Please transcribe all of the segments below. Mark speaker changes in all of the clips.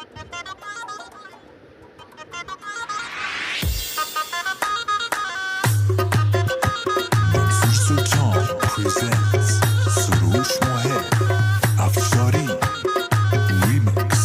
Speaker 1: منصور سلطان presents Sarosh محب افشاری remix.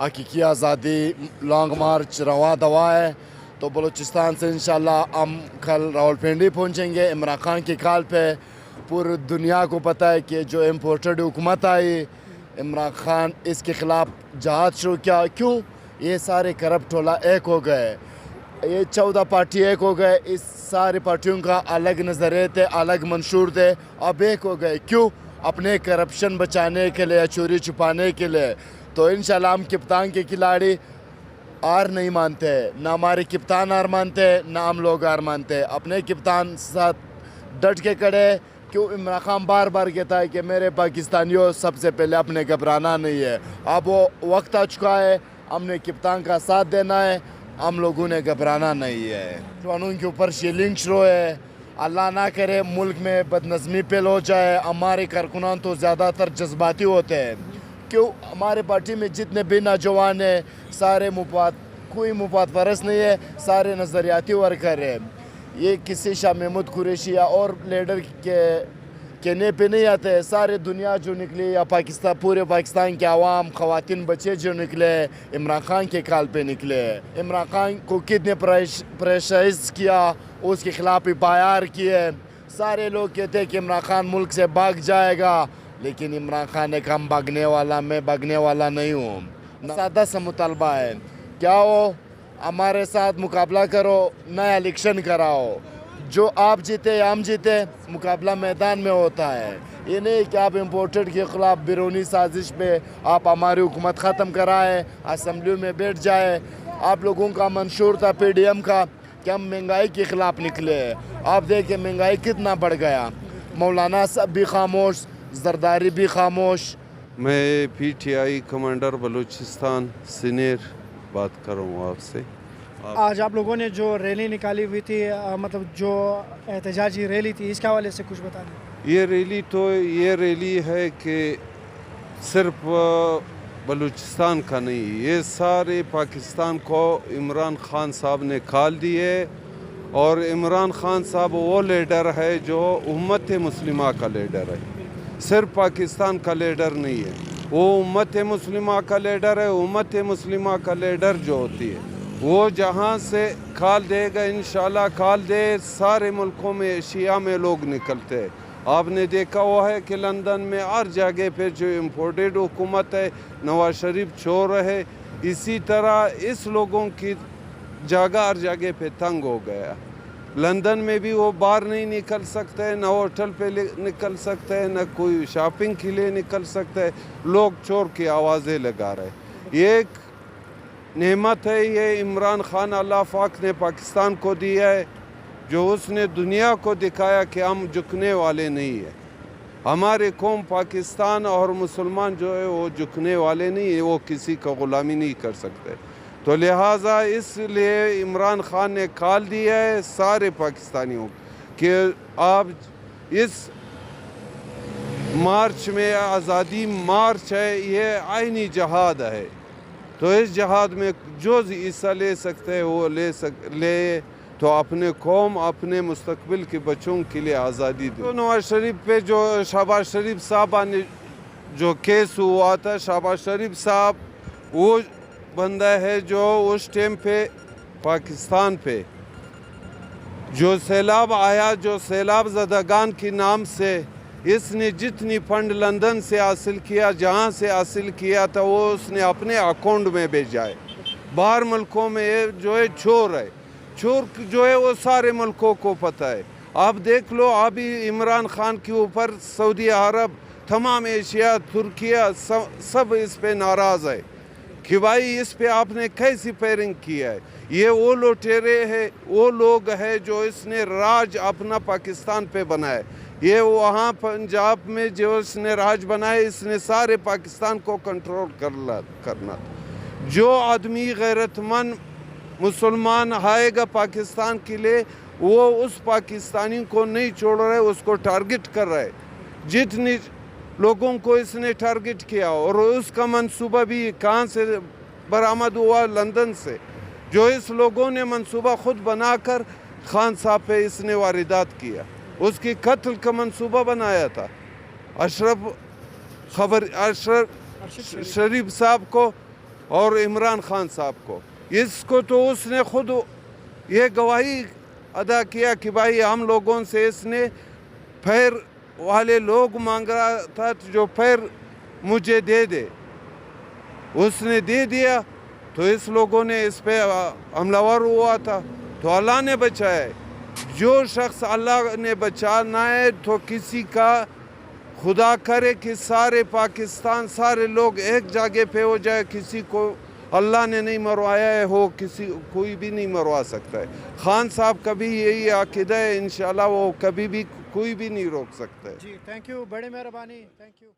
Speaker 2: حقیقی آزادی لانگ مارچ رواں دوا ہے. تو بلوچستان سے انشاءاللہ ہم کل راولپنڈی پہنچیں گے. عمران خان کی کال پہ پوری دنیا کو پتہ ہے کہ جو امپورٹڈ حکومت آئی, عمران خان اس کے خلاف جہاد شروع کیا. کیوں؟ یہ سارے کرپٹ ٹولہ ایک ہو گئے, یہ 14 پارٹی ایک ہو گئے. اس ساری پارٹیوں کا الگ نظریے تھے, الگ منشور تھے, اب ایک ہو گئے. کیوں؟ اپنے کرپشن بچانے کے لیے, چوری چھپانے کے لیے. تو انشاءاللہ ہم کپتان کے کھلاڑی ہار نہیں مانتے, نہ ہمارے کپتان ہار مانتے, نہ ہم لوگ ہار مانتے. اپنے کپتان ساتھ ڈٹ کے کھڑے. کیوں؟ عمران خان بار بار کہتا ہے کہ میرے پاکستانیوں سب سے پہلے اپنے گھبرانا نہیں ہے. اب وہ وقت آ چکا ہے, ہم نے کپتان کا ساتھ دینا ہے, ہم لوگوں نے گھبرانا نہیں ہے. قانون کے اوپر شیلنگ شروع ہے. اللہ نہ کرے ملک میں بد نظمی پیل ہو جائے. ہمارے کارکنان تو زیادہ تر جذباتی ہوتے ہیں. کیوں؟ ہمارے پارٹی میں جتنے بھی نوجوان ہیں سارے کوئی مفاد پرست نہیں ہے, سارے نظریاتی ورکر ہیں. یہ کسی شاہ محمود قریشی یا اور لیڈر کے کہنے پہ نہیں آتے. سارے دنیا جو نکلی, یا پاکستان, پورے پاکستان کے عوام, خواتین, بچے جو نکلے عمران خان کے کال پہ نکلے. عمران خان کو کتنے پریشرائز کیا, اس کے خلاف FIR کیے. سارے لوگ کہتے ہیں کہ عمران خان ملک سے بھاگ جائے گا, لیکن عمران خان نے کہا بھاگنے والا, میں بھاگنے والا نہیں ہوں. سادہ سا مطالبہ ہے, کیا ہو ہمارے ساتھ مقابلہ کرو, نیا الیکشن کراؤ. جو آپ جیتے یا ہم جیتے, مقابلہ میدان میں ہوتا ہے. یہ نہیں کہ آپ امپورٹڈ کے خلاف بیرونی سازش پہ آپ ہماری حکومت ختم کرائے, اسمبلی میں بیٹھ جائے. آپ لوگوں کا منشور تھا PDM کا کہ ہم مہنگائی کے خلاف نکلے. آپ دیکھیں مہنگائی کتنا بڑھ گیا. مولانا صاحب بھی خاموش, زرداری بھی خاموش.
Speaker 3: میں PTI کمانڈر بلوچستان سینئر بات کر رہا ہوں آپ سے.
Speaker 4: آج آپ لوگوں نے جو ریلی نکالی ہوئی تھی, مطلب جو احتجاجی ریلی تھی, اس کے حوالے سے کچھ بتا دیں.
Speaker 3: یہ ریلی ہے کہ صرف بلوچستان کا نہیں, یہ سارے پاکستان کو عمران خان صاحب نے کھال دی ہے. اور عمران خان صاحب وہ لیڈر ہے جو امت مسلمہ کا لیڈر ہے, صرف پاکستان کا لیڈر نہیں ہے. وہ امت مسلمہ کا لیڈر ہے. امت مسلمہ کا لیڈر جو ہوتی ہے وہ جہاں سے کھال دے گا انشاءاللہ کھال دے. سارے ملکوں میں, ایشیا میں لوگ نکلتے ہیں. آپ نے دیکھا ہوا ہے کہ لندن میں ہر جگہ پہ جو امپورٹڈ حکومت ہے, نواز شریف چور ہے. اسی طرح اس لوگوں کی جگہ ہر جگہ پہ تنگ ہو گیا. لندن میں بھی وہ باہر نہیں نکل سکتے, نہ ہوٹل پہ نکل سکتے, نہ کوئی شاپنگ کے لیے نکل سکتے. لوگ چور کی آوازیں لگا رہے. یہ ایک نعمت ہے, یہ عمران خان اللہ پاک نے پاکستان کو دیا ہے, جو اس نے دنیا کو دکھایا کہ ہم جھکنے والے نہیں ہیں. ہمارے قوم پاکستان اور مسلمان جو ہے وہ جھکنے والے نہیں ہیں, وہ کسی کا غلامی نہیں کر سکتے. تو لہٰذا اس لیے عمران خان نے کھال دیا ہے سارے پاکستانیوں کہ آپ اس مارچ میں, آزادی مارچ ہے, یہ آئینی جہاد ہے. تو اس جہاد میں جو حصہ لے سکتے ہیں وہ لے. تو اپنے قوم, اپنے مستقبل کے بچوں کے لیے آزادی دے. تو نواز شریف پہ جو شہباز شریف صاحب نے جو کیس ہوا تھا, شہباز شریف صاحب وہ بندہ ہے جو اس ٹائم پہ پاکستان پہ جو سیلاب آیا, جو سیلاب زدگان کے نام سے اس نے جتنی فنڈ لندن سے حاصل کیا, جہاں سے حاصل کیا تھا, وہ اس نے اپنے اکاؤنٹ میں بھیجا ہے. باہر ملکوں میں جو ہے چور ہے. چور جو ہے وہ سارے ملکوں کو پتہ ہے. آپ دیکھ لو, ابھی عمران خان کے اوپر سعودی عرب, تمام ایشیا, ترکیہ سب اس پہ ناراض ہے کہ بھائی اس پہ آپ نے کیسی فائرنگ کیا ہے. یہ وہ لوٹیرے ہیں, وہ لوگ ہیں جو اس نے راج اپنا پاکستان پہ بنایا. یہ وہاں پنجاب میں جو اس نے راج بنایا, اس نے سارے پاکستان کو کنٹرول کرنا. جو آدمی غیرت مند مسلمان آئے گا پاکستان کے لیے, وہ اس پاکستانی کو نہیں چھوڑ رہے, اس کو ٹارگٹ کر رہے. جتنی لوگوں کو اس نے ٹارگٹ کیا, اور اس کا منصوبہ بھی کہاں سے برآمد ہوا, لندن سے. جو اس لوگوں نے منصوبہ خود بنا کر خان صاحب پہ اس نے واردات کیا. اس کی قتل کا منصوبہ بنایا تھا. اشرف شریف صاحب کو اور عمران خان صاحب کو. اس کو تو اس نے خود یہ گواہی ادا کیا کہ بھائی ہم لوگوں سے اس نے پھر والے لوگ مانگ رہا تھا جو پھر مجھے دے دے، اس نے دے دیا. تو اس لوگوں نے اس پہ حملہ ور ہوا تھا. تو اللہ نے بچایا ہے. جو شخص اللہ نے بچانا ہے تو کسی کا خدا کرے کہ سارے پاکستان سارے لوگ ایک جگہ پہ ہو جائے. کسی کو اللہ نے نہیں مروایا ہے، ہو کوئی بھی نہیں مروا سکتا ہے. خان صاحب کا بھی یہی عقیدہ ہے، انشاءاللہ وہ کبھی بھی کوئی بھی نہیں روک سکتا ہے.
Speaker 4: جی تھینک یو، بڑے مہربانی، تھینک یو.